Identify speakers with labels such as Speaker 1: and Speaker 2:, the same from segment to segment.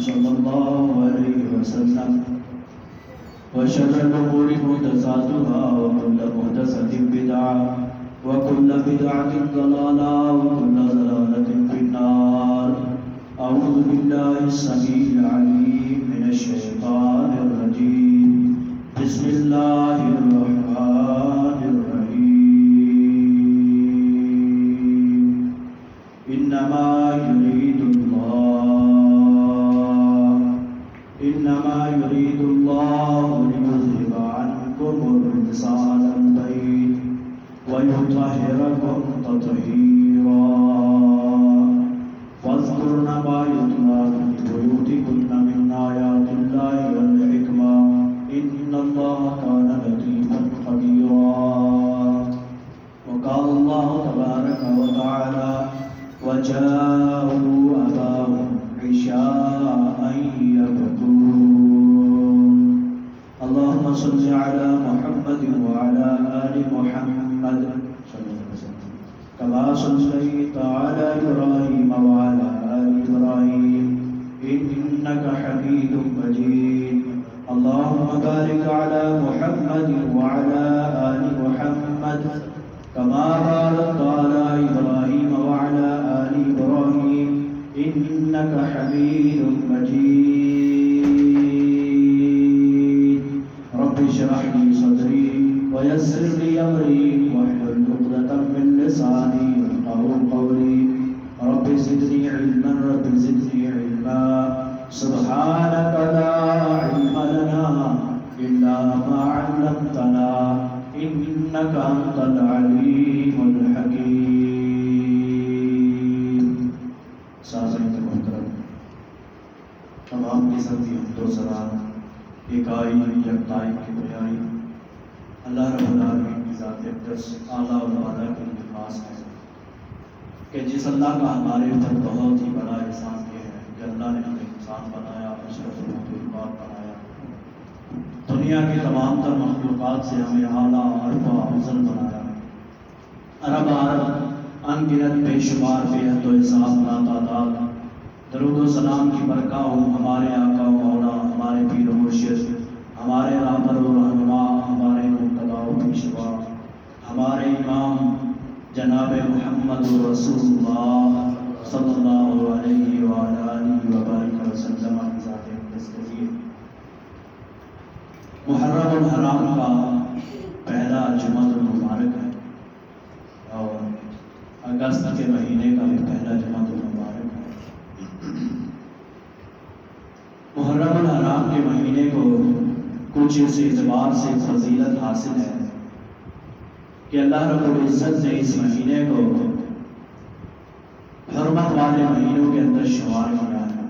Speaker 1: صلى الله عليه وسلم وشر الأمور محدثاتها وكل محدثة بدعة وكل بدعة ضلالة وكل ضلالة في النار. أعوذ بالله السميع العليم من الشيطان الرجيم. بسم الله الرحمن الرحيم. إنما يريد الله ليذهب عنكم الرجس أهل البيت ويطهركم تطهيرا. واذكرن ما يتلى في بيوتكن من آيات الله والحكمة إن الله كان لطيفا خبيرا. وقال الله تبارك وتعالى وجاءوا أباهم عشاء يبكون. اللهم صل على محمد وعلى آل محمد كما صليت على إبراهيم وعلى آل إبراهيم إنك حميد مجيد. اللهم بارك على محمد وعلى آل محمد كما باركت على إبراهيم وعلى آل إبراهيم إنك حميد مجيد. رب اشرح لي صدري ويسر لي أمري واحلل عقدة من لساني يفقهوا قولي. رب زدني علما رب زدني علما. سبحانك لا علم لنا إلا ما علمتنا إنك أنت العليم الحكيم. سامعین محترم، تمام قسم کی حمد و ثنا ایکائی یکتائی کی بڑائی اللہ رب العالمین کی ذات اقدس اعلیٰ و اعلیٰ کی خاص ہے کہ جس اللہ کا ہمارے اوپر بہت ہی بڑا احسان یہ ہے کہ اللہ نے ہمیں انسان بنایا، اشرف المخلوقات بنایا، دنیا کی تمام تر مخلوقات سے ہمیں اعلیٰ عرفہ افضل بنایا. عرب ان گنت بے شمار بے حد و حساب لا تعداد درود و سلام کی برکہ ہوں ہمارے آقا و مولا، ہمارے پیر و مرشد، ہمارے رہبر و رہنما، ہمارے مقتدا و پیشوا، ہمارے امام جناب محمد رسول اللہ صلی اللہ علیہ وآلہ وبارک وسلم کی ذات اقدس کے لیے. محرم الحرام کا پہلا جمعہ المبارک ہے اور اگست کے مہینے کا بھی پہلا جمعہ المبارک ہے. محرم الحرام کے مہینے کو کچھ اس اعتبار سے فضیلت حاصل ہے کہ اللہ رب العزت نے اس مہینے کو حرمت والے مہینوں کے اندر شمار کیا ہے.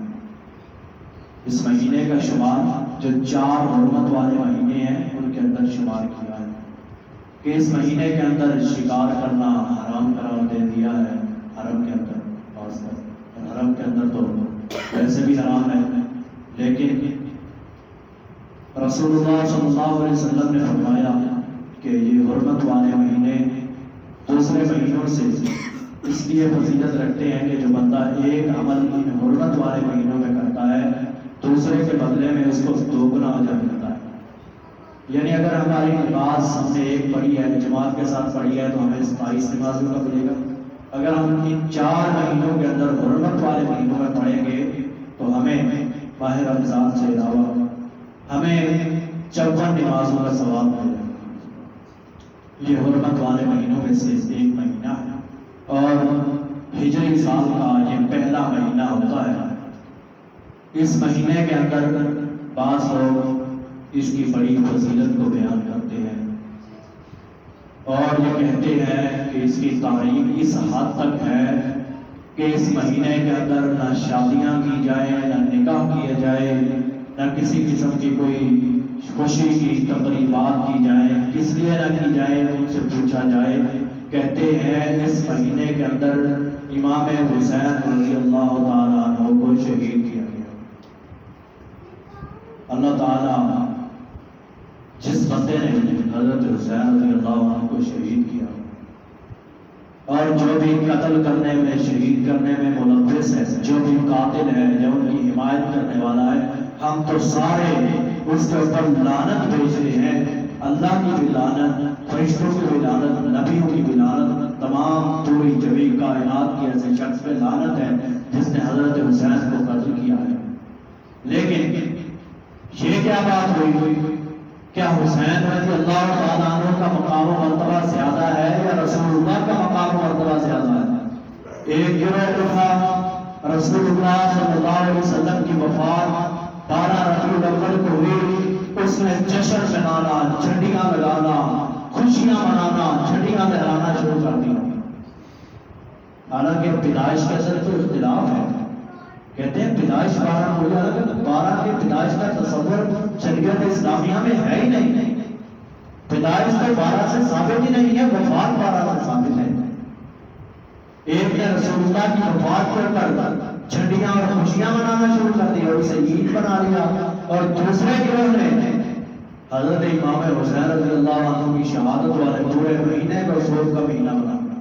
Speaker 1: اس مہینے کا شمار جو 4 حرمت والے مہینے ہیں ان کے اندر شمار کیا ہے کہ اس مہینے کے اندر شکار کرنا حرام قرار دے دیا ہے. حرم کے اندر خاص کر حرم کے اندر تو ویسے بھی حرام ہے، لیکن رسول اللہ صلی اللہ علیہ وسلم نے فرمایا کہ یہ حرمت والے مہینے دوسرے مہینوں سے اس لیے فضیلت رکھتے ہیں کہ جو بندہ ایک عمل ان حرمت والے مہینوں میں کرتا ہے دوسرے کے بدلے میں اس کو 2 گنا اجر ملتا ہے. یعنی اگر ہماری نماز ہم نے ایک پڑھی ہے، جماعت کے ساتھ پڑھی ہے، تو ہمیں 22 نمازوں کا ملے گا. اگر ہم ان 4 مہینوں کے اندر حرمت والے مہینوں میں پڑھیں گے تو ہمیں ماہ رمضان سے علاوہ ہمیں 54 نمازوں کا ثواب ملے گا. یہ حرمت والے مہینوں میں سے ایک مہینہ ہے اور ہجری سال کا یہ پہلا مہینہ ہوتا ہے. اس مہینے کے اندر بعض لوگ اس کی بڑی فضیلت کو بیان کرتے ہیں اور یہ کہتے ہیں کہ اس کی تعریف اس حد تک ہے کہ اس مہینے کے اندر نہ شادیاں کی جائیں، نہ نکاح کیا جائے، نہ کسی قسم کی کوئی خوشی کی تقریبات کی جائیں. کس لیے نہ کی جائے ان سے پوچھا جائے. کہتے ہیں اس مہینے کے اندر امام حسین رضی اللہ تعالیٰ عنہ کو شہید کیا گیا. اللہ تعالیٰ جس بندے نے حضرت حسین رضی اللہ عنہ کو شہید کیا اور جو بھی قتل کرنے میں، شہید کرنے میں ملوث ہے، جو بھی قاتل ہے، جو ان کی حمایت کرنے والا ہے، ہم تو سارے اس کے اوپر لعنت بھیج رہے ہیں۔ اللہ کی بھی لعنت، فرشتوں کی بھی لعنت، نبیوں کی بھی لعنت، تمام پوری جمیع کائنات کی ایسے شخص پہ لعنت ہے جس نے حضرت حسین کو قتل کیا ہے۔ لیکن یہ کیا بات ہوئی؟ کیا حسین رضی اللہ تعالیٰ عنہ کا مقام و مرتبہ زیادہ ہے یا رسول اللہ کا مقام و مرتبہ زیادہ ہے؟ ایک گروہ تھا، رسول اللہ صلی اللہ علیہ وسلم کی وفات 12 ربیع الاول کو ہوئی، اس نے جشن منانا، جھنڈیاں لگانا، خوشیاں منانا، جھنڈیاں لہرانا شروع کر دیا۔ حالانکہ پیدائش کے اثر تو اختلاف ہے، کہتے ہیں پیدائش 12 ہو جائے، لیکن 12 کی پیدائش کا تصور شریعت اسلامیہ میں ہے ہی نہیں۔ پیدائش تو 12 سے ثابت ہی نہیں ہے، وفات 12 سے ثابت ہے۔ ایک نے رسول اللہ کی وفات کے اوپر جھنڈیاں اور خوشیاں منانا شروع کر دیا اور اسے عید بنا لیا، اور دوسرے گروہ نے حضرت امام حسین رضی اللہ عنہ کی شہادت والے پورے مہینے کو سوگ کا مہینہ بنا دیا۔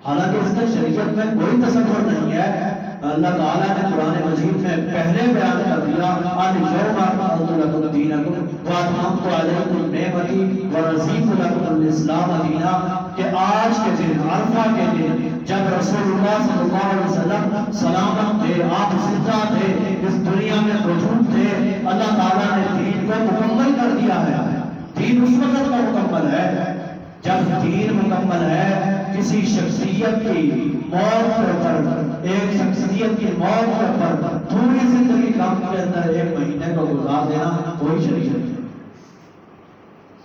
Speaker 1: حالانکہ اس کا شریعت میں کوئی تصور نہیں ہے۔ اللہ تعالیٰ نے قرآن مجید میں پہلے بیان کر دیا، اليوم اکملت لکم دینکم واتممت علیکم نعمتی ورضیت لکم الاسلام دینا، کہ آج کے دن، عرفہ کے دن، جب رسول اللہ صلی اللہ علیہ وسلم سلامت تھے، آپ زندہ تھے، اس دنیا میں موجود تھے، اللہ تعالیٰ نے دین کو مکمل کر دیا ہے۔ دین اس وقت کا مکمل ہے جب دین مکمل ہے۔ کسی شخصیت کی موت کے اوپر، ایک شخصیت کی موت کے اوپر پوری زندگی غم کے اندر 1 مہینے کو گزار دینا کوئی شریعت نہیں۔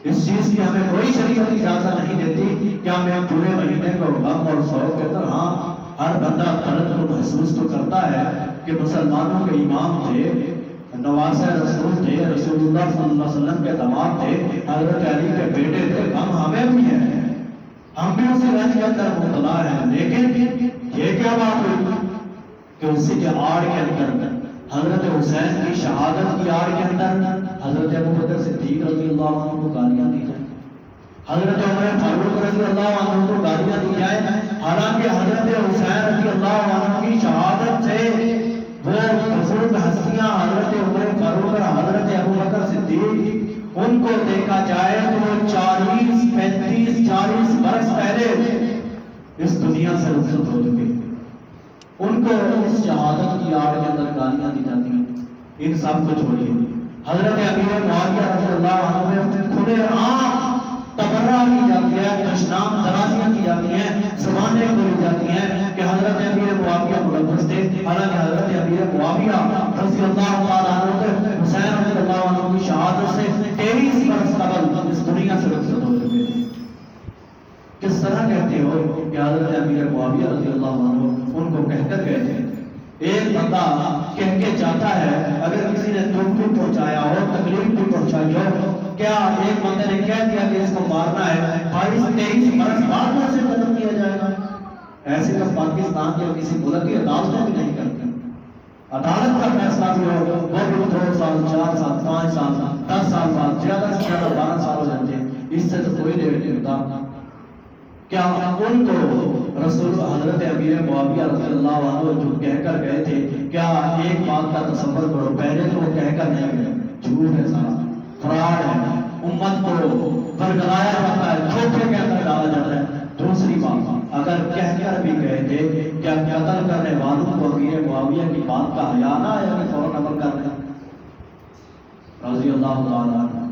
Speaker 1: اس چیز کی ہمیں کوئی شریعت اجازت نہیں دیتی کہ ہمیں پورے مہینے کو غم اور سوگ کے اندر۔ ہاں، ہر بندہ درد کو محسوس تو کرتا ہے کہ مسلمانوں کے امام تھے، نواسہ رسول تھے، رسول اللہ صلی اللہ علیہ وسلم کے داماد تھے، حضرت علی کے بیٹے تھے، غم ہمیں بھی ہے، ہم بھی اسی رنج کے اندر مبتلا ہیں۔ لیکن یہ کیا بات ہوئی کہ اسی کے آڑ کے اندر، حضرت حسین کی شہادت کی آڑ کے اندر حضرت ابوبکر صدیق رضی اللہ عنہ کو گالیاں دی جائیں، حضرت عمر فاروق رضی اللہ عنہ کو گالیاں دی جائیں، حالانکہ حضرت حسین رضی اللہ عنہ کی شہادت سے وہ بزرگ ہستیاں حضرت عمر فاروق اور حضرت ابوبکر صدیق، ان کو دیکھا جائے تو وہ 40 35 40 برس پہلے اس دنیا سے رخصت ہو چکے، ان کو اس شہادت کی آڑ کے اندر گالیاں دی جاتی ہیں۔ ان سب کو چھوڑیے، حضرت امیر معاویہ رضی اللہ عنہ میں کھلے عام تبرہ کی جاتی ہے، دشنام درازیاں کی جاتی ہیں، زبانیں کھولی جاتی ہیں کہ حضرت امیر معاویہ ملوث تھے، حالانکہ حضرت امیر معاویہ رضی اللہ تعالیٰ عنہ کے حسین رضی اللہ عنہ کی شہادت سے 23 برس قبل اس دنیا سے رخصت ہو چکے تھے۔ کس طرح کہتے ہو کہ حضرت امیر معاویہ رضی اللہ عنہ ان کو کہہ کر گئے تھے؟ ایک بندہ کہہ کے جاتا ہے، اگر کسی نے دکھ بھی پہنچایا ہو، تکلیف بھی پہنچائی ہو، کیا ایک بندے نے کہہ دیا کہ اس کو مارنا ہے، 22-23 برس بعد میں اسے قتل کیا جائے گا؟ ایسے تو پاکستان کے کسی ملک کی عدالتیں بھی نہیں کرتی۔ عدالت کا فیصلہ بھی ہو، وہ بھی 2 سال 4 سال 5 سال 10 سال بعد، زیادہ سے زیادہ 12 سال ہو جاتے ہیں، اس سے تو کوئی ڈیٹ نہیں ہوتا۔ کیا ان کو رسول حضرت امیر معاویہ رضی اللہ عنہ جو کہہ کر گئے تھے، کیا ایک بات کا تصور کرو، پہلے تو وہ کہہ کر نہیں گئے، جھوٹ ہے سارا، فراڈ ہے، امت کو برگلایا جاتا ہے، دھوکے کے اندر ڈالا جاتا ہے۔ دوسری بات، اگر کہہ کر بھی گئے تھے، کیا قتل کرنے والوں کو امیر معاویہ کی بات کا حیا نہ آیا کہ فوراً عمل کر دیں؟ رضی اللہ تعالیٰ عنہ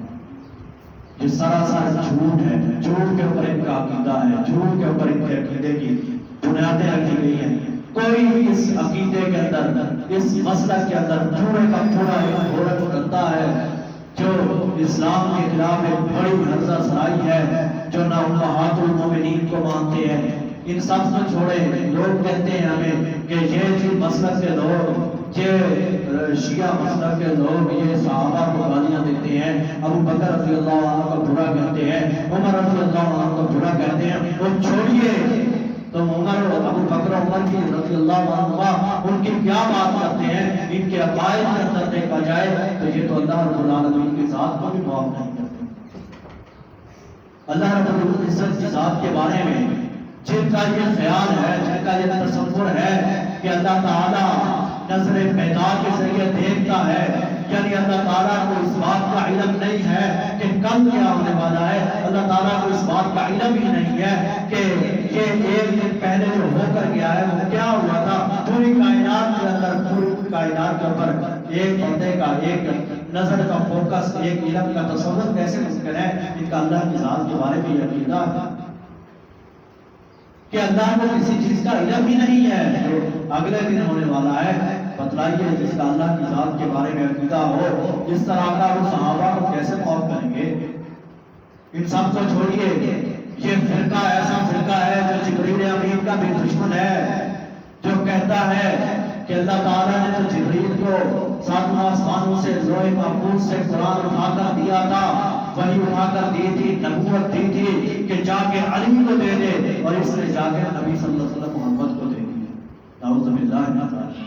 Speaker 1: یہ سراسر جھوٹ ہے، جھوٹ کے اوپر ان کا عقیدہ ہے، جھوٹ کے اوپر ان کے عقیدے کی بنیادیں رکھی گئی ہیں۔ کوئی اس عقیدے کے اندر، اس مسلک کے اندر پورے کا پورا ایک گھورت کرتا ہے جو اسلام کے خلاف ایک بڑی ہرزہ سرائی ہے، جو نہ امہات المومنین کو مانتے ہیں۔ ان سب کو چھوڑے، لوگ کہتے ہیں ہمیں کہ یہ مسلک کے لوگ، یہ شیعہ مسلک کے لوگ، یہ صحابہ کو گالیاں دیتے ہیں، ابو بکر رضی اللہ عنہ کا برا کہتے ہیں، عمر رضی اللہ عنہ کا برا کہتے ہیں۔ وہ چھوڑیے، تو عمر اور ابو بکر عمر کی رضی اللہ عنہ ان کی کیا بات کرتے ہیں؟ ان کے عقائد کے اندر دیکھا جائے تو یہ تو اللہ رب العالمین کی ذات کو بھی معاف نہیں کرتے۔ اللہ رب العزت کی ذات کے بارے میں جن کا یہ خیال ہے، جن کا یہ تصور ہے کہ اللہ تعالیٰ نظر پیدا کے ذریعے دیکھتا ہے، یعنی اللہ تعالیٰ کو اس بات کا علم نہیں ہے کہ کل کیا ہونے والا ہے، اللہ تعالیٰ کو اس بات کا علم ہی نہیں ہے کہ یہ ایک دن پہلے جو ہو کر گیا ہے وہ کیا ہوا تھا۔ پوری کائنات کے اندر، پوری کائنات کے اوپر ایک بندے کا ایک نظر کا فوکس، ایک علم کا تصور کیسے ممکن ہے؟ ان کا اللہ کی ذات کے بارے میں عقیدہ کہ اللہ کو کسی چیز کا علم ہی نہیں ہے جو اگلے دن ہونے والا ہے۔ بتلائیے جس کا اللہ کی ذات کے بارے میں عقیدہ ہو، جس طرح کا وہ صحابہ کو کیسے معاف کریں گے؟ ان سب کو چھوڑیے، یہ فرقہ ایسا فرقہ ہے جو جبریل امین کا بھی دشمن ہے، جو کہتا ہے کہ اللہ تعالیٰ نے تو جبریل کو ساتواں آسمانوں سے لوح محفوظ سے قرآن اٹھا کر دیا تھا، وہی اٹھا کر دی تھی، نبوت دی تھی کہ جا کے علی کو دے دے، اور اس نے جا کے نبی صلی اللہ علیہ وسلم محمد کو دے دیا۔ نعوذ باللہ من ذالک۔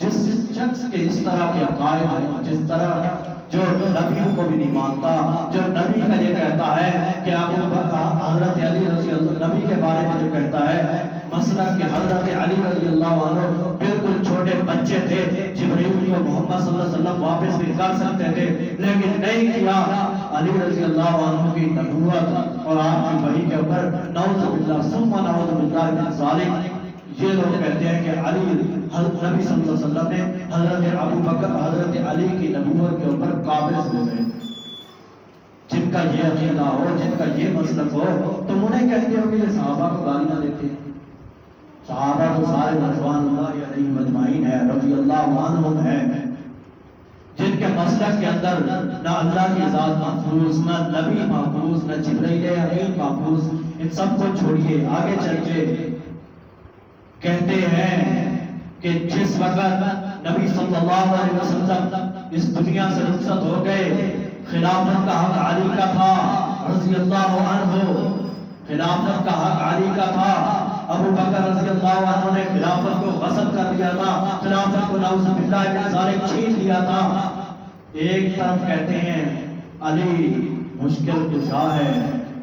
Speaker 1: جس شخص کے اس طرح کے عقائد ہیں، جس طرح جو نبیوں کو بھی نہیں مانتا، جو نبی کا یہ کہتا ہے کہ ابو بکر حضرت علی رضی اللہ نبی کے بارے میں جو کہتا ہے مثلا کہ حضرت علی رضی اللہ عنہ بالکل چھوٹے بچے تھے، جبریل کو محمد صلی اللہ علیہ وسلم واپس بھی کر سکتے تھے لیکن نہیں کیا۔ علی رضی اللہ عنہ کی نبوت اور آپ کی وحی کے اوپر نعوذ باللہ ثم نعوذ باللہ من ذالک، یہ لوگ کہتے ہیں کہ علی حضرت نبی صلی اللہ علیہ وسلم نے حضرت ابو بکر حضرت علی کی نبوت کے اوپر قابض ہو گئے۔ جن کا یہ عقیدہ ہو، جن کا یہ مسلک ہو، تم انہیں کہتے ہو کہ یہ صحابہ کو گالی نہ دیتے ہیں۔ صحابہ تو سارے رضوان اللہ علیہم اجمعین ہے، رضی اللہ عنہم ہے، جن کے مسلک کے اندر نہ اللہ کی ذات محفوظ، نہ نبی محفوظ، نہ جبریل امین محفوظ۔ ان سب کو چھوڑیے، آگے چل کے کہتے ہیں کہ جس وقت نبی صلی اللہ علیہ وسلم اس دنیا سے رخصت ہو گئے، خلافت کا حق علی کا تھا رضی اللہ عنہ، خلافت کا حق علی کا تھا۔ ابو بکر رضی اللہ عنہ نے خلافت کو غصب کر لیا تھا، خلافت کو نعوذ باللہ من ذالک چھین لیا تھا۔ ایک طرف کہتے ہیں علی مشکل کشا ہے،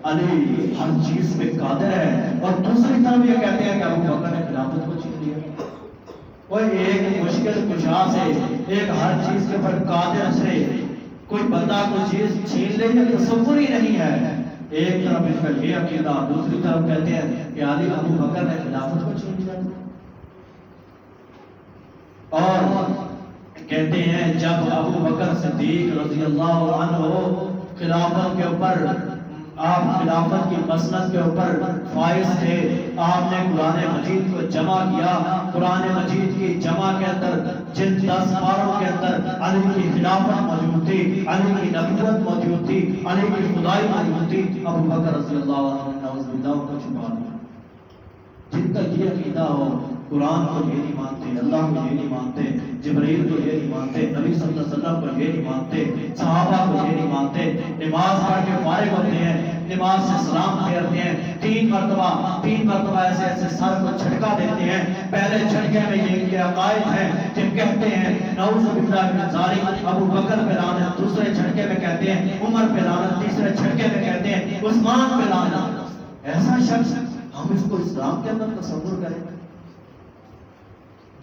Speaker 1: علی ہر چیز پہ قادر ہے، اور دوسری طرف یہ کہتے ہیں کہ ابو بکر نے خلافت کو چھین لیا۔ وہ ایک مشکل کشا سے، ایک ہر چیز کے پر قادر سے کوئی بندہ کوئی چیز چھین لے، یہ تصور ہی نہیں ہے۔ ایک طرف اس کا یہ عقیدہ، دوسری طرف کہتے ہیں کہ علی ابو بکر نے خلافت کو چھین لیا، اور کہتے ہیں جب ابو بکر صدیق رضی اللہ عنہ خلافت کے اوپر، آپ خلافت کی مسند کے اوپر فائز تھے، آپ نے قرآن مجید کو جمع کیا۔ قرآن مجید کی جمع کے اندر جن 10 پاروں کے اندر علی کی خلافت موجود تھی، علی کی نبوت موجود تھی، علی کی خدائی موجود تھی، ابو بکر رضی اللہ عنہ نعوذ باللہ کو چھپا دیا۔ جن کا یہ عقیدہ ہو، قرآن کو یہ نہیں مانتے، اللہ کو یہ نہیں مانتے، جبریل کو یہ نہیں مانتے، نبی صلی اللہ علیہ وسلم کو یہ نہیں مانتے، صحابہ کو یہ نہیں مانتے، نماز پڑھ کے فارغ ہوتے ہیں، نماز سے سلام پھیرتے ہیں، 3 مرتبہ ایسے ایسے سر کو جھٹکا دیتے ہیں۔ پہلے جھٹکے میں یہ ان کے عقائد ہیں کہ کہتے ہیں نعوذ باللہ من ذالک ابو بکر پہ لعنت، دوسرے جھٹکے میں کہتے ہیں عمر پہ لعنت، تیسرے جھٹکے میں کہتے ہیں عثمان پہ لعنت۔ ایسا شخص ہم اس کو اسلام کے اندر تصور کریں،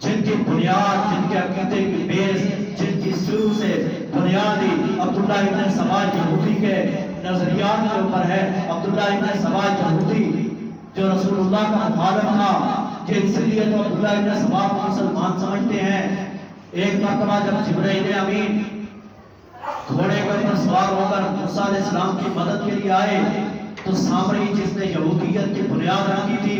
Speaker 1: جن کی بنیاد، جن کے عقیدے کی بیس، جن کی شروع سے بنیادی عبداللہ ابن سبا یہودی کے نظریات کے اوپر ہے۔ عبداللہ ابن سبا یہودی جو رسول اللہ کا مخالف تھا، یہ اس لیے تو عبداللہ ابن سبا کو مسلمان سمجھتے ہیں۔ ایک مرتبہ جب جبرائیل امین گھوڑے کے اوپر سوار ہو کر موسیٰ علیہ السلام کی مدد کے لیے آئے تو سامری جس نے یہودیت کی بنیاد رکھی تھی،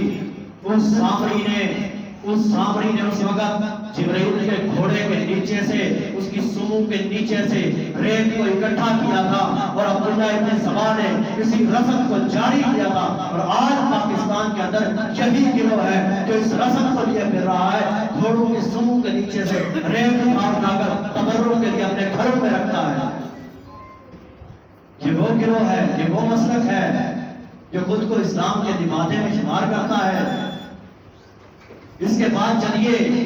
Speaker 1: اس سامری نے اس وقت جبرائیل کے گھوڑے کے نیچے سے، اس کی سمو کے نیچے سے ریت کو اکٹھا کیا تھا، اور عبداللہ ابن سبا نے اسی رسم کو جاری کیا تھا۔ اور آج پاکستان کے اندر یہی گروہ ہے جو اس رسم کو لیے پھر رہا ہے، گھوڑوں کی سمو کے نیچے سے ریت اٹھا کر تبرک کے لیے اپنے گھروں میں رکھتا ہے۔ یہ وہ گروہ ہے، یہ وہ مسلک ہے جو خود کو اسلام کے نمازے میں شمار کرتا ہے۔ اس کے بعد چلیے،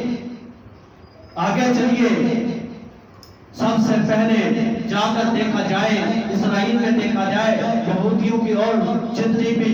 Speaker 1: آگے چلیے، سب سے پہلے جا کر دیکھا جائے، اسرائیل میں دیکھا جائے، یہودیوں کی اور جتنی بھی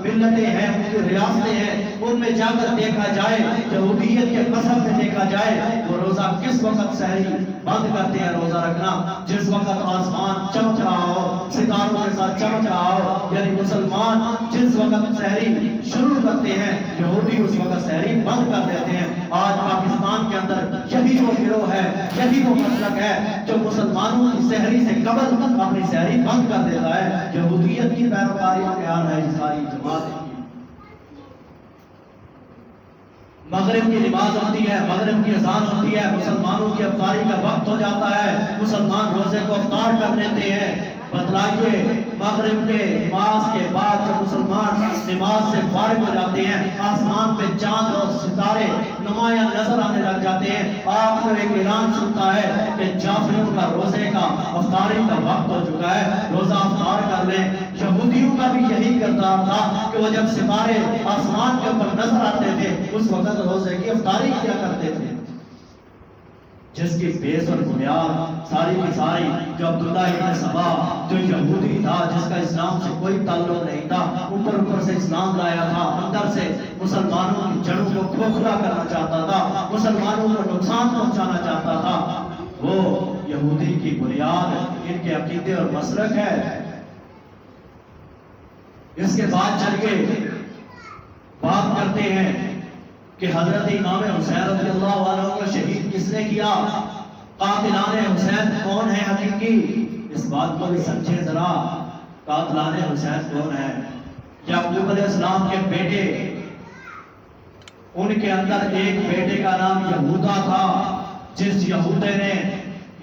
Speaker 1: ملتیں ہیں، ان کی ریاستیں ہیں، ان میں جا کر دیکھا جائے، یہودیت کے مذہب میں دیکھا جائے، وہ روزہ کس وقت سحری بند کرتے ہیں روزہ رکھنا؟ جس وقت آسمان چمک رہا ہو، ستاروں کے ساتھ چمک رہا ہو، یعنی مسلمان جس وقت سحری شروع کرتے ہیں، یہودی اس وقت سحری بند کر دیتے ہیں۔ آج پاکستان کے اندر یہی وہ گروہ ہے، یہی وہ مسلک ہے جو مسلمانوں کی سحری سے قبل اپنی سحری بند کر دیتا ہے۔ یہودیت کی پیروکاریوں کے حال ہے یہ ساری جماعت۔ مغرب کی نماز ہوتی ہے، مغرب کی اذان ہوتی ہے، مسلمانوں کی افطاری کا وقت ہو جاتا ہے، مسلمان روزے کو افطار کر لیتے ہیں۔ بتلائیے مغرب کے نماز کے بعد جب مسلمان نماز سے فارغ ہو جاتے ہیں، آسمان پہ چاند اور ستارے نمایاں نظر آنے لگ جاتے ہیں، آپ کو ایک اعلان سنتا ہے کہ جعفریوں کا روزے کا افطاری کا وقت ہو چکا ہے، روزہ افطار کر لیں۔ یہودیوں کا بھی یہی کردار تھا کہ وہ جب ستارے آسمان کے اوپر نظر آتے تھے اس وقت روزے کی افطاری کیا کرتے تھے، جس کی بیس اور بنیاد ساری کی ساری جو عبداللہ ابن سبا جو یہودی تھا، جس کا اسلام سے کوئی تعلق نہیں تھا، اوپر سے اسلام لایا تھا، اندر سے مسلمانوں کی جڑوں کو کھوکھلا کرنا چاہتا تھا، مسلمانوں کو نقصان پہنچانا چاہتا تھا، وہ یہودی کی بنیاد ان کے عقیدے اور مسلک ہے۔ اس کے بعد چل کے بات کرتے ہیں کہ حضرت امام حسین رضی اللہ عنہ کو شہید کس نے کیا، قاتلان حسین کون ہیں حقیقی، اس بات کو بھی سمجھیں ذرا۔ قاتلان حسین کون ہیں؟ یعقوب علیہ السلام کے بیٹے، ان کے اندر ایک بیٹے کا نام یہودا تھا، جس یہودے نے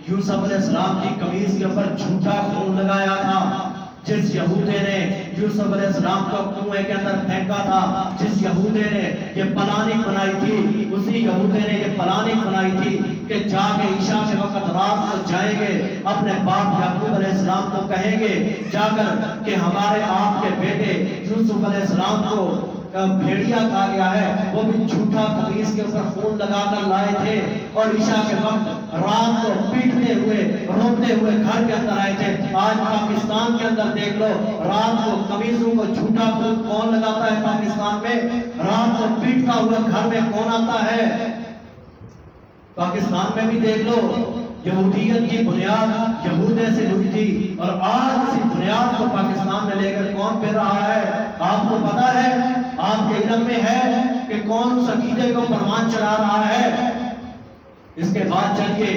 Speaker 1: یوسف علیہ السلام کی قمیص کے اوپر جھوٹا خون لگایا تھا، جس یہودے نے یوسف علیہ السلام کو کنویں کے اندر پھینکا تھا، جس یہودے نے یہ پلاننگ بنائی تھی، اسی یہودے نے یہ پلاننگ بنائی تھی کہ جا کے عشاء کے وقت رات کو جائیں گے، اپنے باپ یعقوب علیہ السلام کو کہیں گے جا کر کہ ہمارے آپ کے بیٹے یوسف علیہ السلام کو بھیڑیا کہا گیا ہے، وہ بھی جھوٹا قمیص کے اوپر خون لگا کر لائے تھے، اور عشاء کے وقت رات کو پیٹتے ہوئے روتے ہوئے گھر کے اندر آئے تھے۔ آج پاکستان کے اندر دیکھ لو، رات کو قمیصوں کو جھوٹا خون کون لگاتا ہے پاکستان میں؟ رات کو پیٹتا ہوا گھر میں کون آتا ہے؟ پاکستان میں بھی دیکھ لو، یہودیت کی بنیاد یہودے سے ہوئی تھی، اور آج اسی بنیاد کو پاکستان میں لے کر کون پھر رہا ہے؟ آپ کو پتا ہے، آپ کے علم میں ہے کہ کون اس عقیدے کو پروان چڑھا رہا ہے؟ اس کے بعد چل کے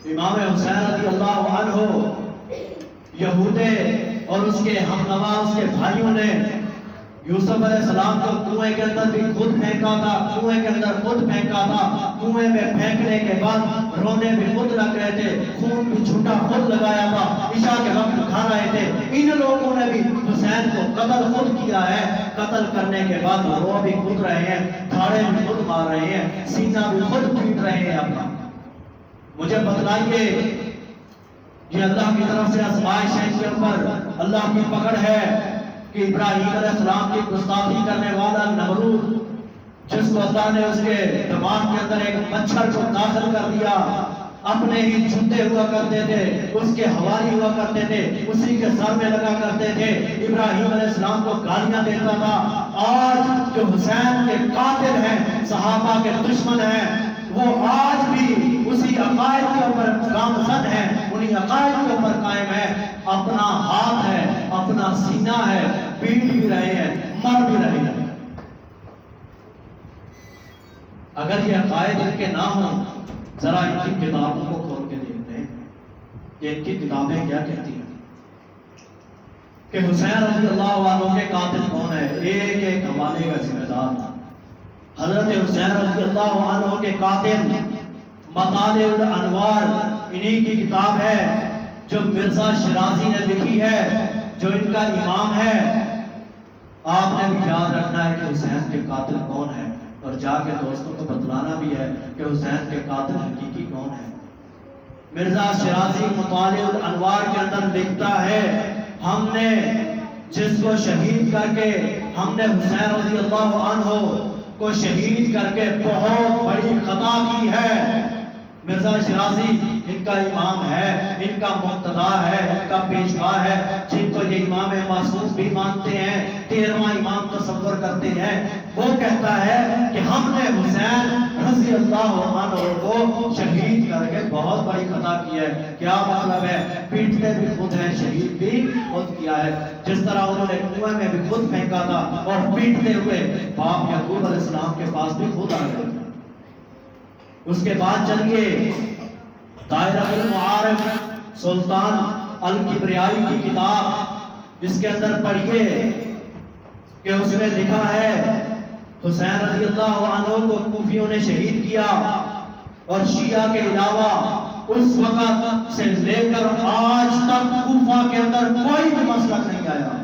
Speaker 1: امام حسین رضی اللہ عنہ، یہودے اور اس کے ہمنوا اس کے بھائیوں نے یوسف علیہ السلام کو کنویں کے اندر بھی خود پھینکا تھا، کنویں کے اندر خود پھینکا تھا، کنویں میں پھینکنے کے بعد رونے بھی خود لگ رہے تھے، خون بھی جھوٹا خود لگایا تھا، عشاء کے وقت کھا رہے تھے۔ ان لوگوں نے بھی حسین کو قتل خود کیا ہے، قتل کرنے کے بعد رو بھی خود رہے ہیں، دھاڑے بھی خود مار رہے ہیں، سینہ بھی خود پیٹ رہے ہیں اپنا۔ مجھے بتلائیے، یہ اللہ کی طرف سے آزمائش ہے اس کے اوپر، اللہ کی پکڑ ہے کہ ابراہیم علیہ السلام کی گستاخی کرنے والا نمرود، جس کو اللہ نے اس کے دماغ کے اندر ایک مچھر کو داخل کر دیا، اپنے ہی جوتے ہوا کرتے تھے، اس کے حوالی ہوا کرتے تھے، اسی کے سر میں لگا کرتے تھے، ابراہیم علیہ السلام کو گالیاں دیتا تھا۔ آج جو حسین کے قاتل ہیں، صحابہ کے دشمن ہیں، وہ آج بھی اسی عقائد کے اوپر گامزن ہے، انہی عقائد کے اوپر قائم ہے، اپنا ہاتھ ہے، اپنا سینہ ہے، پیٹ بھی رہے ہیں، مر بھی رہے ہیں۔ اگر یہ عقائد ان کے نہ ہوں، ذرا ان کی کتابوں کو کھول کے دیکھتے ہیں کہ ان کی کتابیں کیا کہتی ہیں کہ حسین رضی اللہ عنہ کے قاتل کون ہے۔ ایک ایک حوالے کا ذمہ دار حضرت حسین رضی اللہ عنہ کے قاتل مطالع الانوار، انہی کی کتاب ہے جو مرزا شیرازی نے لکھی ہے، جو ان کا امام ہے۔ آپ نے بھی یاد رکھنا ہے کہ حسین کے قاتل کون ہے، اور جا کے دوستوں کو بتلانا بھی ہے کہ حسین کے قاتل حقیقی کون ہے۔ مرزا شیرازی مطالع الانوار کے اندر لکھتا ہے، ہم نے جس کو شہید کر کے، ہم نے حسین رضی اللہ عنہ کو شہید کر کے بہت بڑی خطا کی ہے۔ مرزا شرازی ان کا امام ہے، ان کا مقتدا ہے، ان کا پیشوا ہے، جن کو یہ امام معصوم بھی مانتے ہیں، 13واں امام تصور کرتے ہیں۔ وہ کہتا ہے کہ ہم نے حسین رضی اللہ عنہ کو شہید کر کے بہت بڑی خطا کی ہے۔ کیا مطلب ہے؟ پیٹتے بھی خود ہیں، شہید بھی خود کیا ہے۔ جس طرح انہوں نے کنویں میں بھی خود پھینکا تھا اور پیٹتے ہوئے باپ یعقوب علیہ السلام کے پاس بھی خود آ گئے۔ اس کے بعد چلیے دائرہ المعارف سلطان الکبریائی کی کتاب، اس کے اندر پڑھیے کہ اس نے لکھا ہے حسین رضی اللہ عنہ کو کوفیوں نے شہید کیا، اور شیعہ کے علاوہ اس وقت سے لے کر آج تک کوفہ کے اندر کوئی بھی مسلک نہیں آیا۔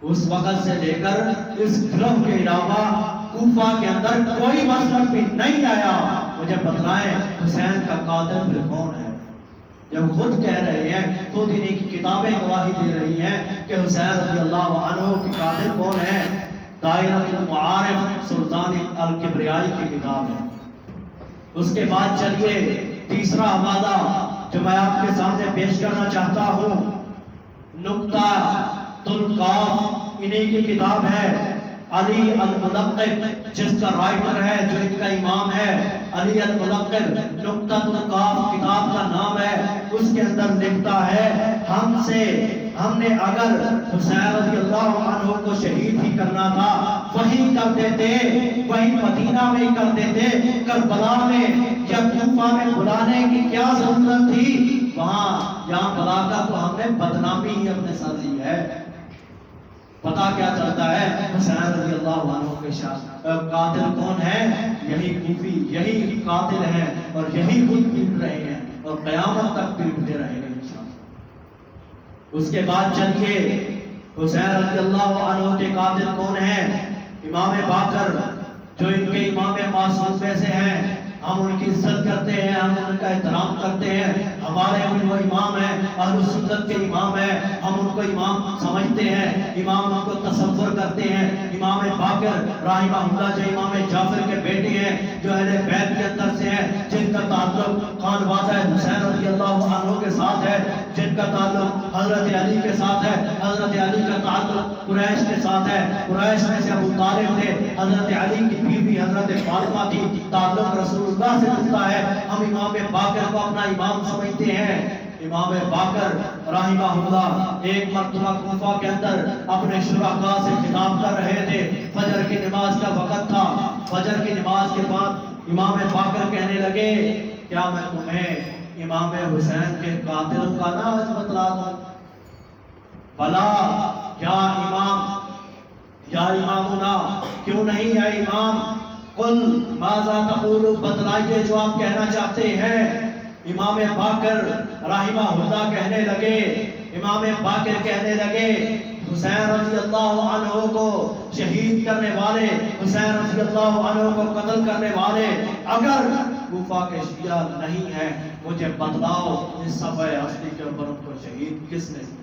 Speaker 1: اس وقت سے لے کر اس گروہ کے علاوہ کوفہ کے اندر کوئی مسلک بھی نہیں آیا۔ مجھے بتلائیں حسین کا قاتل پھر کون ہے؟ جب خود کہہ رہے ہیں، خود انہیں کی کتابیں گواہی دے رہی ہیں کہ حسین رضی اللہ عنہ کی قاتل کون ہے؟ دائرہ المعارف سلطان الکبریائی کی کتاب ہے۔ اس کے بعد چلیے تیسرا حوالہ جو میں آپ کے سامنے پیش کرنا چاہتا ہوں، نقطہ القاف انہی کی کتاب ہے، علی الملقب جس کا رائٹر ہے، جو ان کا امام ہے، علی الملقب، نقطہ القاف کتاب کا نام ہے۔ اس کے اندر لکھتا ہے ہم نے اگر حسین رضی اللہ عنہ کو شہید ہی کرنا تھا وہیں کر دیتے، وہیں مدینہ میں کر دیتے، کربلا میں یا کوفہ میں بلانے کی کیا ضرورت تھی؟ وہاں یہاں بلا کر تو ہم نے بدنامی ہی اپنے سر لی ہے۔ پتا کیا چلتا ہے؟ حسین رضی اللہ عنہ کے قاتل کون ہے؟ یہی کوفی، یہی قاتل ہیں، اور یہی خود پیٹ رہے ہیں اور قیامت تک پیٹتے رہیں گے انشاءاللہ۔ اس کے بعد چلیے حسین رضی اللہ عنہ کے قاتل کون ہیں؟ امام باقر، جو ان کے امام معصوم میں سے ہیں۔ ہم ان کی عزت کرتے ہیں، ہم ان کا احترام کرتے ہیں، ہمارے وہ امام ہیں، اہل سنت کے امام ہیں، ہم ان کو امام سمجھتے ہیں، امام ان کو تصور کرتے ہیں۔ امام باقر رحمہ اللہ جو امام جعفر کے بیٹے ہیں، جو اہل بیت کے اندر سے ہیں، جن کا تعلق خانوادہ حسین رضی اللہ عنہ کے ساتھ ہے، جن کا تعلق حضرت علی کے ساتھ ہے، حضرت علی کا تعلق قریش کے ساتھ ہے، قریش میں سے ابو طالب تھے، حضرت علی کی بیوی حضرت فاطمہ تھی، تعلق رسول اللہ سے ملتا ہے۔ ہم امام باقر کو اپنا امام سمجھتے ہیں۔ امام باقر رحمہ اللہ ایک مرتبہ کوفہ کے اندر اپنے شرکاء سے خطاب کر رہے تھے، فجر کی نماز کا وقت تھا۔ فجر کی نماز کے بعد امام باقر کہنے لگے، کیا میں تمہیں امام حسین کے قاتلوں کا نام بتلا دوں؟ بلا یا امام، یا امامنا، کیوں نہیں ہے امام؟ قل ماذا تقول، بتلائیے جو آپ کہنا چاہتے ہیں۔ امام باقر رحمہ اللہ کہنے لگے، امام باقر کہنے لگے، حسین رضی اللہ عنہ کو شہید کرنے والے، حسین رضی اللہ عنہ کو قتل کرنے والے اگر کوفہ کے شیعہ نہیں ہیں، مجھے بتلاؤ اس صفحہ اصلی کے اوپر ان کو شہید کس نے کیا؟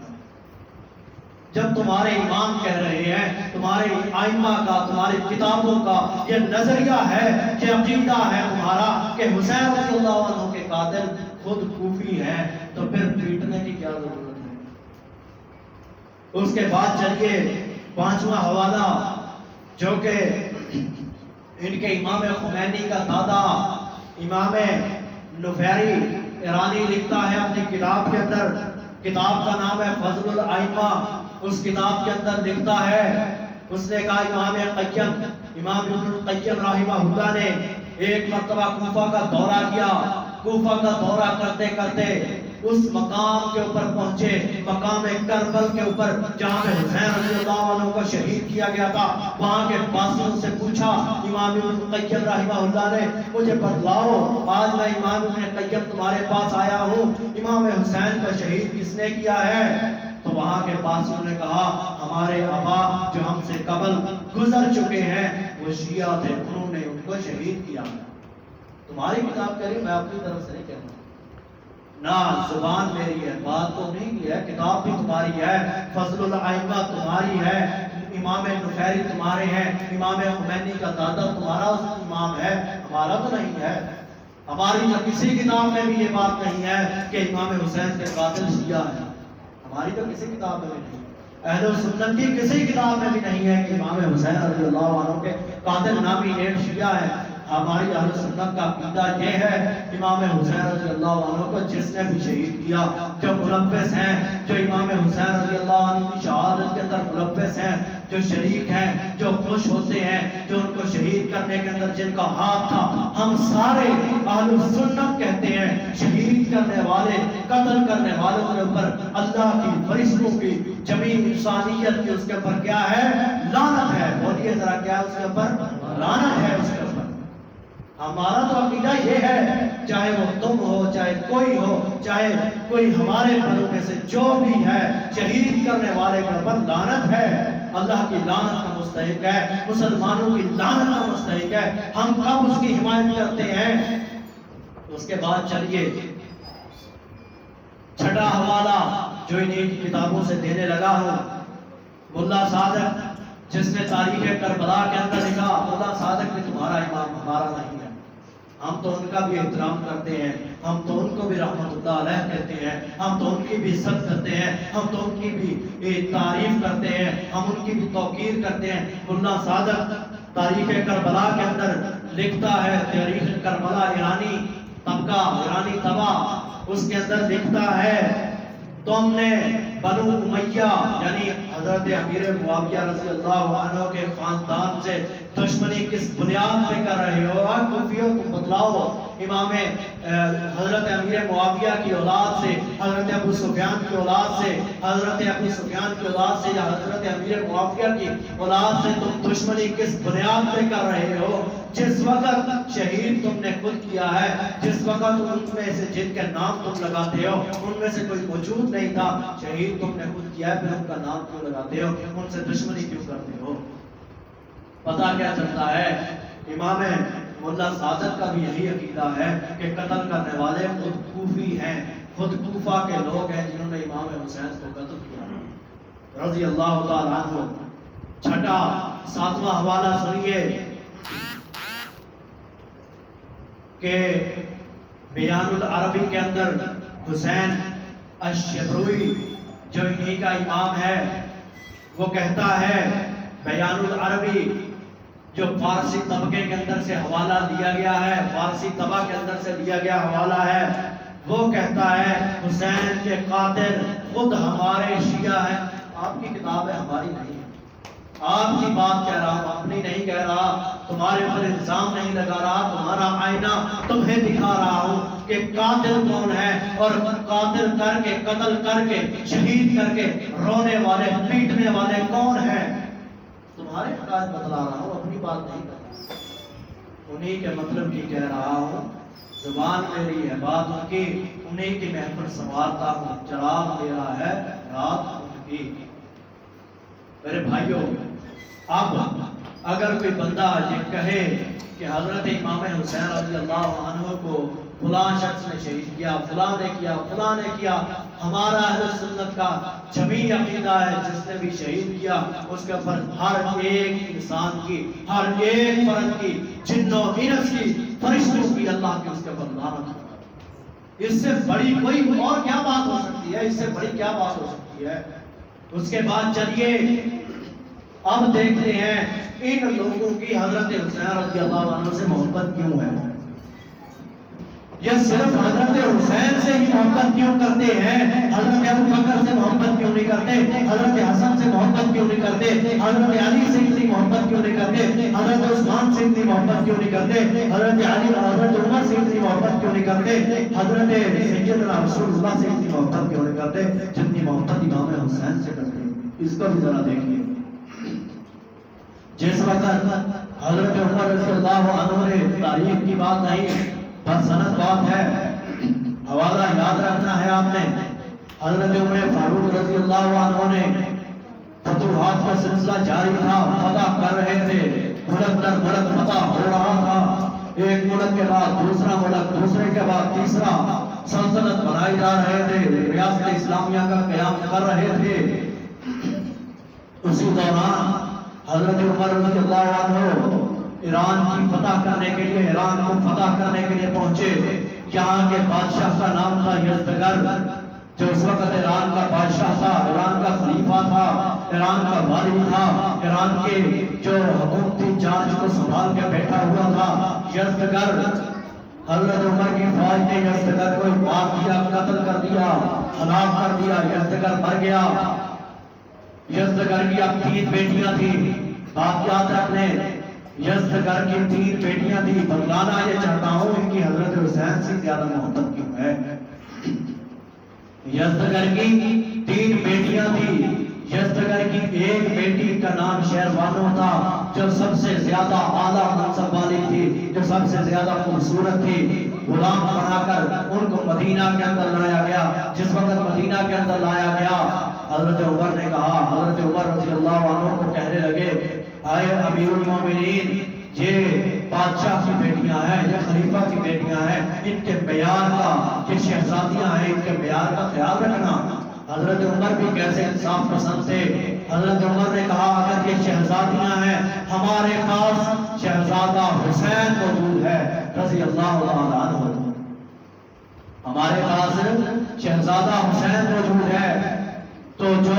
Speaker 1: جب تمہارے امام کہہ رہے ہیں، تمہارے آئمہ کا، تمہاری کتابوں کا یہ نظریہ ہے، یہ عقیدہ ہے تمہارا کہ حسین رضی اللہ عنہ کے قاتل خود کوفی ہیں، تو پھر پیٹنے کی کیا ضرورت ہے؟ اس کے بعد چلیے پانچواں حوالہ جو کہ ان کے امام خمینی کا دادا امام نفیری ایرانی لکھتا ہے اپنی کتاب کے اندر، کتاب کا نام ہے فضل الائمہ۔ اس کتاب کے اندر لکھتا ہے، اس نے کہا امام ابن القیم رحمہ اللہ نے ایک مرتبہ کوفہ کا دورہ کیا۔ کوفہ کا دورہ کرتے کرتے اس مقام کے اوپر پہنچے، مقام کربل کے اوپر جہاں پہ حسین رضی اللہ عنہ کو شہید کیا گیا تھا۔ وہاں کے باشندوں سے پوچھا امام ابن القیم رحمہ اللہ نے، مجھے بتلاؤ آج میں امام ابن القیم تمہارے پاس آیا ہوں، امام حسین کا شہید کس نے کیا ہے؟ تو وہاں کے باشندوں نے کہا ہمارے آبا جو ہم سے قبل گزر چکے ہیں وہ شیعہ تھے، انہوں نے ان کو شہید کیا۔ تمہاری کتاب کہہ رہی، میں اپنی طرف سے نہیں کہہ رہا، نہ زبان میری ہے، بات تو نہیں کی ہے، کتاب بھی تمہاری ہے، فضل الائمہ تمہاری ہے، امام نفیری تمہارے ہیں، امام خمینی کا دادا تمہارا امام ہے، ہمارا تو نہیں ہے۔ ہماری تو کسی کتاب میں بھی یہ بات نہیں ہے کہ امام حسین کے قاتل شیعہ ہے، ہماری تو کسی کتاب میں بھی نہیں، اہل سنت کی کسی کتاب میں بھی نہیں ہے کہ امام حسین رضی اللہ عنہ کے قاتل نامی ایک شیعہ ہے۔ ہماری اہل سنت کا عقیدہ یہ ہے امام حسین رضی اللہ عنہ کو جس نے بھی شہید کیا، جو ملبس ہیں، جو امام حسین رضی اللہ عنہ کی شہادت کے اندر ملبس ہیں، جو شریک ہیں، جو خوش ہوتے ہیں، جو ان کو شہید کرنے کے اندر جن کا ہاتھ تھا، ہم سارے اہل سنت کہتے ہیں شہید کرنے والے، قتل کرنے والوں کے اوپر اللہ کی فرشتوں کی جمیع انسانیت کی اس کے اوپر کیا ہے؟ لعنت ہے۔ بولیے ذرا کیا ہے اس کے اوپر؟ لعنت ہے اس کے اوپر۔ ہمارا تو عقیدہ یہ ہے چاہے وہ تم ہو، چاہے کوئی ہو، چاہے کوئی ہمارے بنوں میں سے جو بھی ہے، شہید کرنے والے کے اوپر لعنت ہے، اللہ کی لعنت کا مستحق ہے، مسلمانوں کی لعنت کا مستحق ہے۔ ہم کب اس کی حمایت کرتے ہیں؟ اس کے بعد چلیے چھٹا حوالہ جو انہیں کتابوں سے دینے لگا ہوں، ملا صادق جس نے تاریخ کربلا کے اندر لکھا، ملا صادق نے تمہارا امام ہمارا نہیں ہے، ہم تو ان کا بھی احترام کرتے ہیں، ہم تو ان کو بھی رحمت اللہ علیہ کہتے ہیں، ہم تو ان کی بھی عزت کرتے ہیں، ہم تو ان کی بھی تعریف کرتے ہیں، ہم ان کی بھی توقیر کرتے ہیں۔ ملا صادق تاریخ کربلا کے اندر لکھتا ہے، تاریخ کربلا ایرانی طبقہ، ایرانی طبع، اس کے اندر لکھتا ہے تم نے بنو امیہ یعنی حضرت امیر معاویہ رضی اللہ عنہ کے خاندان سے دشمنی کس بنیاد پہ کر رہے ہو؟ کوفیوں کو بتلاؤ، امام حضرت امیر معاویہ کی اولاد سے، حضرت ابو سفیان کی اولاد سے، حضرت ابو سفیان کی اولاد سے یا حضرت امیر معاویہ کی اولاد سے تم دشمنی کس بنیاد پہ کر رہے ہو؟ جس وقت شہید تم نے خود کیا ہے، جس وقت ان میں سے جن کے نام تم لگاتے ہو ان میں سے کوئی موجود نہیں تھا، شہید تم نے خود کیا ہے، پھر ان کا نام کیوں لگاتے ہو، ان سے دشمنی کیوں کرتے ہو؟ پتہ کیا چلتا ہے؟ امام ملا صادق کا بھی یہی عقیدہ ہے کہ قتل کرنے والے خود کوفی ہیں، خود کوفہ کے لوگ ہیں جنہوں نے امام حسین کو قتل کیا رضی اللہ تعالی عنہ۔ چھٹا ساتواں حوالہ سنیے کہ بیان العربی کے اندر حسین الشبروی جو انہی کا امام ہے وہ کہتا ہے، بیان العربی جو فارسی طبقے کے اندر سے حوالہ لیا گیا ہے، فارسی طبع کے اندر سے لیا گیا حوالہ ہے، وہ کہتا ہے حسین کے قاتل خود ہمارے شیعہ ہیں۔ آپ کی کتاب ہے، ہماری نہیں ہے، آپ کی بات کہہ رہا ہوں، اپنی نہیں کہہ رہا، تمہارے اوپر الزام نہیں لگا رہا، تمہارا آئینہ تمہیں دکھا رہا ہوں کہ قاتل کون ہے، اور قاتل کر کے، قتل کر کے، شہید کر کے رونے والے، پیٹنے والے کون ہیں، تمہارے حقائق بتلا رہا ہوں، اپنی بات نہیں کر رہا، انہی کے مطلب کی کہہ رہا ہوں، زبان میری ہے، بات ان کی، انہی کی محفل سنوارتا ہوں، چراغ میرا ہے، رات ان کی۔ میرے بھائیوں، اب اگر کوئی بندہ یہ کہے کہ حضرت امام حسین رضی اللہ عنہ کو فلاں شخص نے شہید کیا، فلاں نے کیا، فلاں نے کیا، ہمارا اہل سنت کا جمیع عقیدہ ہے جس نے بھی شہید کیا اس کے اوپر ہر ایک انسان کی، ہر ایک فرد کی، جن و انس کی، فرشتوں کی، اللہ کی اس کے اوپر لعنت ہے۔ اس سے بڑی کوئی اور کیا بات ہو سکتی ہے؟ اس سے بڑی کیا بات ہو سکتی ہے؟ اس کے بعد چلیے اب دیکھتے ہیں ان لوگوں کی حضرت حسین رضی اللہ عنہ سے محبت کیوں ہے؟ یہ صرف حضرت حسین سے ہی محبت کیوں کرتے ہیں؟ حضرت ابو بکر سے محبت کیوں نہیں کرتے؟ حضرت حسن سے محبت کیوں نہیں کرتے؟ حضرت علی سے اتنی محبت کیوں نہیں کرتے؟ حضرت عثمان سے اتنی محبت کیوں نہیں کرتے؟ حضرت علی، حضرت عمر سے اتنی محبت کیوں نہیں کرتے؟ حضرت سیدنا رسول اللہ سے اتنی محبت کیوں نہیں کرتے جتنی محبت امام حسین سے کرتے ہیں؟ اس کو بھی ذرا دیکھیے۔ جس وقت حضرت عمر رضی اللہ عنہ نے، تاریخ کی بات نہیں، سند بات ہے، حوالہ یاد رکھنا ہے آپ نے، حضرت عمر فاروق رضی اللہ عنہ نے فتوحات کا سلسلہ جاری تھا، فتح کر رہے تھے، ملک در ملک فتح ہو رہا تھا، ایک ملک کے بعد دوسرا ملک، دوسرے کے بعد تیسرا، سلطنت بنائی جا رہے تھے، ریاست اسلامیہ کا قیام کر رہے تھے۔ اسی دوران حضرت عمر رضی اللہ عنہ ایران کی فتح کرنے کے لیے، ایران کو فتح کرنے کے لیے پہنچے۔ یہاں کے بادشاہ کا نام تھا یزدگرد، جو اس وقت ایران کا بادشاہ تھا، ایران کا خلیفہ تھا، ایران کا والی تھا، ایران کے جو حکومتی جانچ کو سنبھال کے بیٹھا ہوا تھا یزدگرد۔ حضرت عمر کی فوج نے یزدگرد کو مار دیا، قتل کر دیا، ہلاک کر دیا، یزدگرد مر گیا۔ یزدگرد کی اب 3 بیٹیاں تھیں، بات یاد رکھنے، یزدگرد کی 3 بیٹیاں تھیں۔ بتلانا یہ چاہتا ہوں ان کی حضرت حسین سے زیادہ محبت کیوں ہے۔ یزدگرد کی 3 بیٹیاں تھیں۔ یزدگرد کی ایک بیٹی کا نام شہربانو تھا، جو سب سے زیادہ اعلیٰ منصب والی تھی، جو سب سے زیادہ خوبصورت تھی۔ غلام بنا کر ان کو مدینہ کے اندر لایا گیا۔ جس وقت مدینہ کے اندر لایا گیا، حضرت عمر نے کہا، حضرت عمر رضی اللہ عنہ کو کہنے لگے، اے امیر المومنین، یہ بادشاہ کی بیٹیاں ہیں، یہ خلیفہ کی بیٹیاں ہیں، ان کے بیان کا، یہ شہزادیاں ہیں، ان کے بیان کا خیال رکھنا۔ حضرت عمر بھی کیسے انصاف پسند تھے۔ حضرت عمر نے کہا، اگر یہ شہزادیاں ہیں، ہمارے پاس شہزادہ حسین موجود ہے رضی اللہ عنہ، ہمارے پاس شہزادہ حسین موجود ہے، تو جو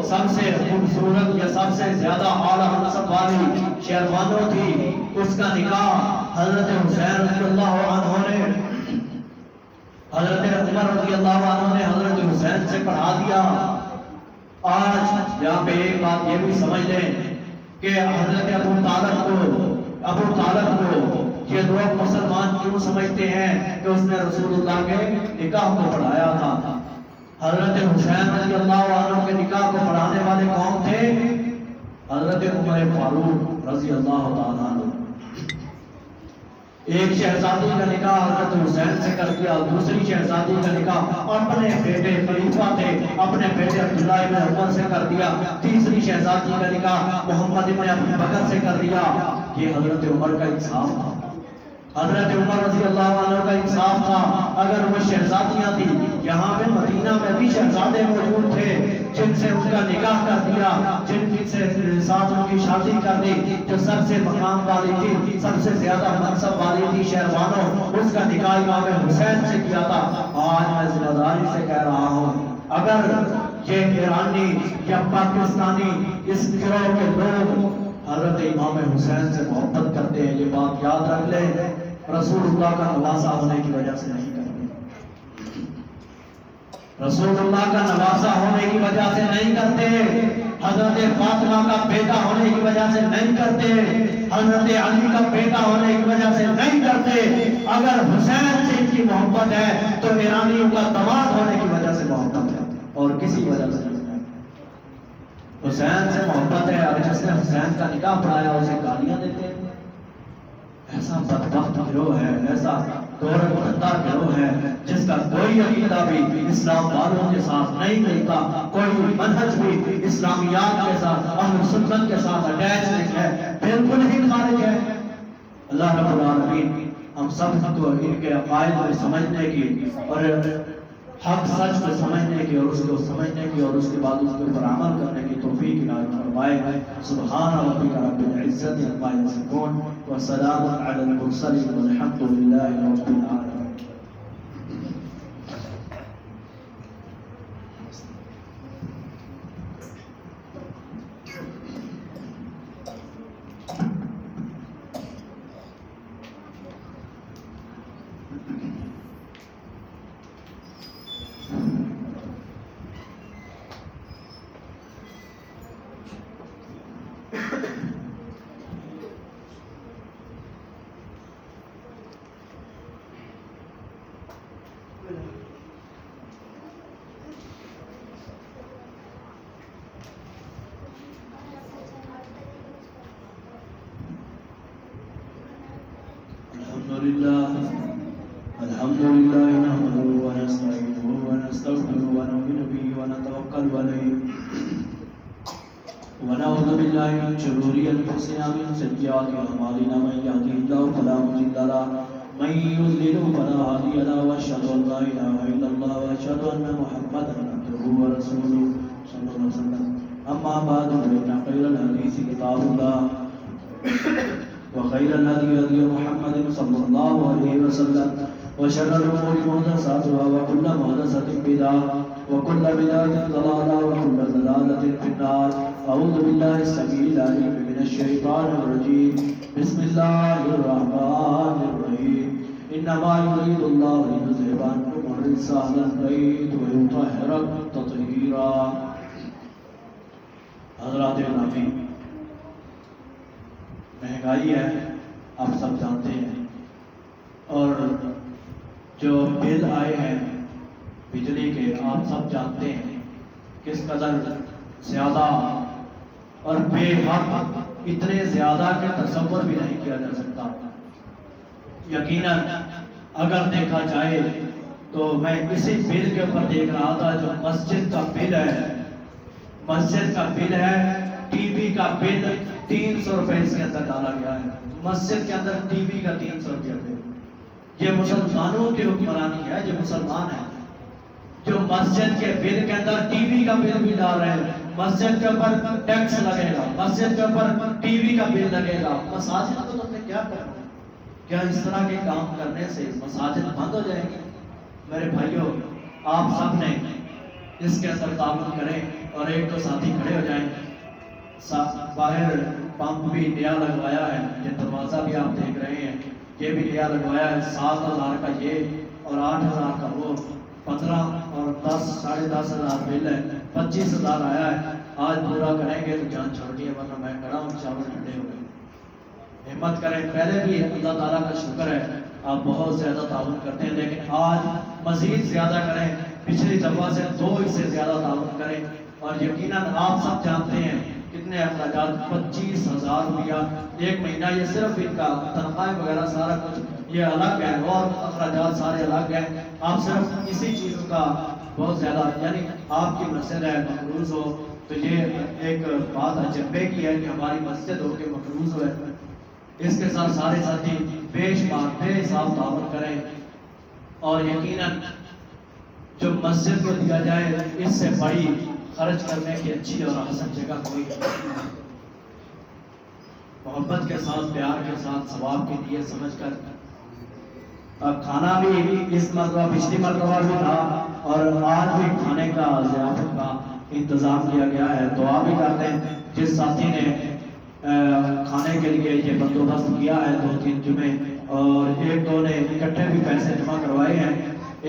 Speaker 1: سب سے خوبصورت یا سب سے زیادہ اعلیٰ منصب والی شہربانو تھی، اس کا نکاح حضرت حسین رضی اللہ عنہ نے، حضرت عمر رضی اللہ عنہ نے حضرت حسین سے پڑھا دیا۔ آج یہاں پہ ایک بات یہ بھی سمجھ لیں کہ حضرت ابو طالب کو یہ لوگ مسلمان کیوں سمجھتے ہیں کہ اس نے رسول اللہ کے نکاح کو پڑھایا تھا۔ حضرت حسین رضی اللہ عنہ کے نکاح کو پڑھانے والے کون تھے؟ حضرت عمر فاروق رضی اللہ تعالیٰ عنہ۔ ایک شہزادی کا نکاح حضرت حسین سے کر دیا، دوسری شہزادی کا نکاح اپنے بیٹے خلیفہ تھے اپنے بیٹے عبداللہ ابن عمر سے کر دیا، تیسری شہزادی کا نکاح محمد ابن ابی بکر سے کر دیا۔ یہ حضرت عمر کا انصاف تھا، حضرت عمر رضی اللہ عنہ کا انصاف تھا۔ اگر وہ شہزادیاں تھیں، یہاں پہ مدینہ میں بھی شہزادے موجود تھے جن سے ان کا نکاح کر دیا، جن سے ساتھ ان کی شادی کر دی، جو سب سے مقام والی تھی، سب سے زیادہ منصب والی تھی شہربانو، اس کا نکاح امام حسین سے کیا تھا۔ آج میں ذمہ داری سے کہہ رہا ہوں، اگر یہ ایرانی یا پاکستانی اس گروہ کے لوگ حضرت امام حسین سے محبت کرتے ہیں، یہ بات یاد رکھ لیں، رسول اللہ کا نواسا ہونے کی وجہ سے نہیں کرتے، رسول اللہ کا نواسا ہونے کی وجہ سے نہیں کرتے، حضرت فاطمہ کا بیٹا ہونے کی وجہ سے نہیں کرتے، حضرت علی کا بیٹا ہونے کی وجہ سے نہیں کرتے۔ اگر حسین سے ان کی محبت ہے تو ایرانیوں کا داماد ہونے کی وجہ سے محبت ہے، اور کسی وجہ سے نہیں۔ حسین سے محبت ہے، اگر جس نے حسین کا نکاح پڑھایا اسے گالیاں دیتے ہیں۔ ایسا بدبخت گروہ ہے، ایسا دور گردہ گروہ ہے جس کا کوئی عقیدہ بھی اسلام والوں کے ساتھ نہیں ملتا، کوئی منہج بھی اسلامیات کے ساتھ، اہل سنت کے ساتھ اٹیچ نہیں ہے، بالکل ہی خارج ہے۔ اللہ رب العالمین ہم سب کو ان کے عقائد کو سمجھنے کی اور حق سچ کو سمجھنے کی اور اس کو سمجھنے کی اور اس کے بعد اس کے اوپر عمل کرنے کی توفیق عنایت فرمائے۔ سبحان ربک رب العزت عما یصفون وسلام علی المرسلین والحمد للہ رب العالمین۔ الحمد لله نحمده ونستعينه ونستغفره ونؤمن به ونتوكل عليه ونعوذ بالله من شرور انفسنا ومن سيئات اعمالنا من يهده الله فلا مضل له من يضلل فلا هادي له واشهد ان لا اله الا الله واشهد ان محمدا عبده ورسوله صلى الله عليه وسلم اما بعد فان خير الحديث كتاب الله وخير الهدي هدي محمد صلى الله عليه وسلم وشر الأمور محدثاتها وكل محدثة بدعة وكل بدعة ضلالة وكل ضلالة في النار. أعوذ بالله السميع العليم من الشيطان الرجيم. بسم الله الرحمن الرحيم. إنما يريد الله ليذهب عنكم الرجس أهل البيت ويطهركم تطهيرا. حضرات گرامی، مہنگائی ہے، آپ سب جانتے ہیں، اور جو بل آئے ہیں بجلی کے آپ سب جانتے ہیں کس قدر زیادہ اور بے حد، اتنے زیادہ کہ تصور بھی نہیں کیا جا سکتا. یقیناً اگر دیکھا جائے تو میں اسی بل کے اوپر دیکھ رہا تھا جو مسجد کا بل ہے، مسجد کا بل ہے، ٹی وی کا بل 300 روپے اس کے اندر ڈالا گیا ہے. مسجد کے اندر ٹی وی کا 300 روپے. یہ مسلمانوں کی حکمرانی ہے، جو مسلمان ہیں جو مسجد کے بل کے اندر ٹی وی کا بل بھی ڈال رہے ہیں. مسجد کے اوپر ٹیکس لگے گا، مسجد کے اوپر ٹی وی کا بل لگے گا. مساجد کو تم نے کیا کرنا؟ کیا اس طرح کے کام کرنے سے مساجد بند ہو جائیں گے؟ میرے بھائیوں، آپ سب نے اس کے اندر تعاون کریں اور ایک دو ساتھی کھڑے ہو جائیں. باہر پمپ بھی نیا لگوایا ہے، یہ دروازہ بھی آپ دیکھ رہے ہیں، یہ بھی نیا لگوایا ہے. 7,000 کا یہ اور 8,000 کا وہ، 15 اور 10 ساڑھے 10,000 بل ہے. 25,000 آیا ہے. آج پورا کریں گے تو جان چھوڑنی ہے، ورنہ میں کھڑا ہوں چاول ٹھنڈے ہو گئے. ہمت کریں. پہلے بھی اللہ تعالیٰ کا شکر ہے آپ بہت زیادہ تعاون کرتے ہیں، لیکن آج مزید زیادہ کریں. پچھلی دفعہ سے 2 اس سے زیادہ تعاون کریں. اور یقیناً آپ سب جانتے ہیں کتنے اخراجات، 25,000 روپیہ ایک مہینہ. یہ صرف ان کا تنخواہ وغیرہ سارا کچھ یہ الگ ہے اور اخراجات سارے الگ ہیں. آپ صرف اسی چیزوں کا بہت زیادہ، یعنی آپ کی مسجد ہے مقروض ہو تو یہ ایک بات اجبے کی ہے کہ ہماری مسجد ہو کے مقروض ہوئے. اس کے ساتھ سارے ساتھی بے شمار بے حساب تعاون کریں. اور یقیناً جو مسجد کو دیا جائے اس سے بڑی خرچ کرنے کی اچھی اور حسن جگہ کوئی نہیں. محبت کے ساتھ، پیار کے ساتھ، ثواب کی نیت سمجھ کر. اب کھانا بھی اس مرتبہ پچھلی مرتبہ بھی تھا اور آج بھی کھانے کا ضیافت کا انتظام کیا گیا ہے. دعا بھی کرتے ہیں جس ساتھی نے کھانے کے لیے یہ بندوبست کیا ہے. 2-3 جمعے اور 1-2 نے اکٹھے بھی پیسے جمع کروائے ہیں،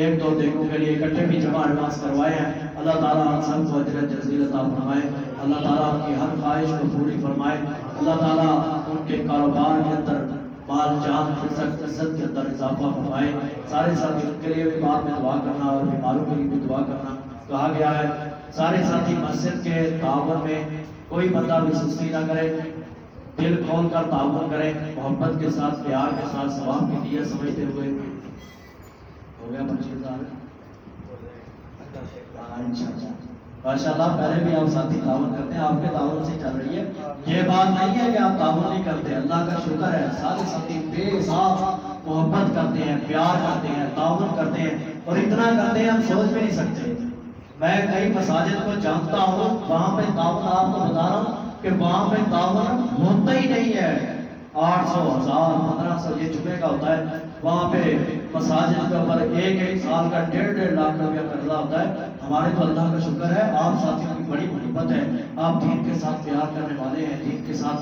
Speaker 1: 1-2 دیگوں کے لیے اکٹھے بھی جمع ایڈوانس کروائے ہیں. اللہ تعالیٰ ہم سب کو اجر جزیل عطا فرمائے. اللہ تعالیٰ ان کی ہر خواہش کو پوری فرمائے. اللہ تعالیٰ ان کے کاروبار کے اندر مال جان عزت کے اندر اضافہ فرمائے. سارے ساتھی ان کے لیے بھی بعد میں دعا کرنا اور بیماروں کے لیے بھی دعا کرنا کہا گیا ہے. سارے ساتھی مسجد کے تعاون میں کوئی بندہ بھی سستی نہ کرے، دل کھول کر تعاون کریں، محبت کے ساتھ، پیار کے ساتھ، ثواب کی نیت سمجھتے ہوئے. ہو گیا 25,000 انشاءاللہ. ماشاءاللہ پہلے بھی آپ ساتھی تعاون کرتے ہیں، آپ کے تعاون سے چل رہی ہے. یہ بات نہیں ہے کہ آپ تعاون نہیں کرتے، اللہ کا شکر ہے. سارے ساتھی بے حساب محبت کرتے ہیں، پیار کرتے ہیں، تعاون کرتے ہیں اور اتنا کرتے ہیں ہم سوچ بھی نہیں سکتے. میں کئی مساجد کو جانتا ہوں وہاں پہ تعاون، آپ کو بتا رہا ہوں کہ وہاں پہ تعاون ہوتا ہی نہیں ہے. 800، 1000، 1500 یہ جمعے کا ہوتا ہے. وہاں پہ مساجد کے اوپر ایک سال کا 1.5 لاکھ روپیہ قرضہ ہوتا ہے. ہمارے تو اللہ کا شکر ہے آپ ساتھیوں کی بڑی محبت ہے، آپ دین کے ساتھ پیار کرنے والے ہیں، دین کے ساتھ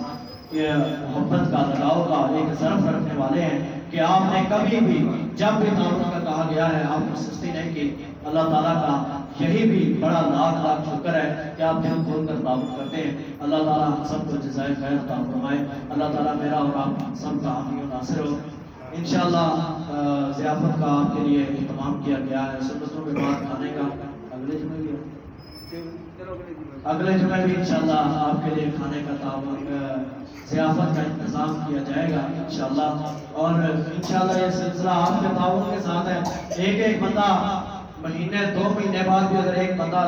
Speaker 1: محبت کا، لگاؤ کا ایک ظرف رکھنے والے ہیں کہ آپ نے کبھی بھی جب بھی تعاون کا کہا گیا ہے آپ نے سستی نہیں کی. اللہ تعالیٰ کا یہی بھی بڑا لاکھ لاکھ شکر ہے کہ آپ دل کھول کر تعاون کرتے ہیں. اللہ تعالیٰ ہم سب کو جزائے خیر عطا فرمائے. اللہ تعالیٰ میرا اور آپ سب کا حامی و ناصر ہو. انشاءاللہ ضیافت کا آپ کے لیے اہتمام کیا گیا ہے. سنتوں کے بعد کھانے کا اگلے جمعے بھی انشاءاللہ آپ کے لیے کھانے کا تعاون، ضیافت کا انتظام کیا جائے گا انشاءاللہ. اور انشاءاللہ یہ سلسلہ آپ کے تعاون کے ساتھ ہے. ایک بندہ مہینے 2 مہینے بعد بھی اگر ایک بندہ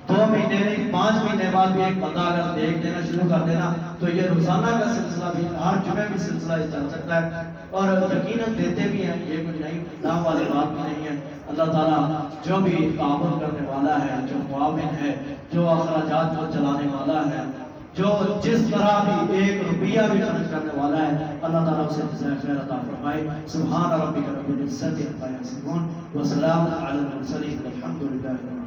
Speaker 1: 2 مہینے نہیں 5 مہینے بعد بھی ایک بندہ اگر دیکھ دینا شروع کر دینا تو یہ روزانہ کا سلسلہ بھی، ہر جمعے بھی سلسلہ چل سکتا ہے. اور یقیناً دیتے بھی ہیں، یہ کوئی نئی نام والی بات بھی نہیں ہے. اللہ تعالیٰ جو بھی تعاون کرنے والا ہے، جو معاون ہے، جو اخراجات کو چلانے والا ہے، جو جس طرح بھی ایک روپیہ بھی خرچ کرنے والا ہے اللہ تعالیٰ اسے جزائے خیر عطا فرمائے. سبحان ربک رب العزت عما یصفون وسلام علی المرسلین والحمد للہ.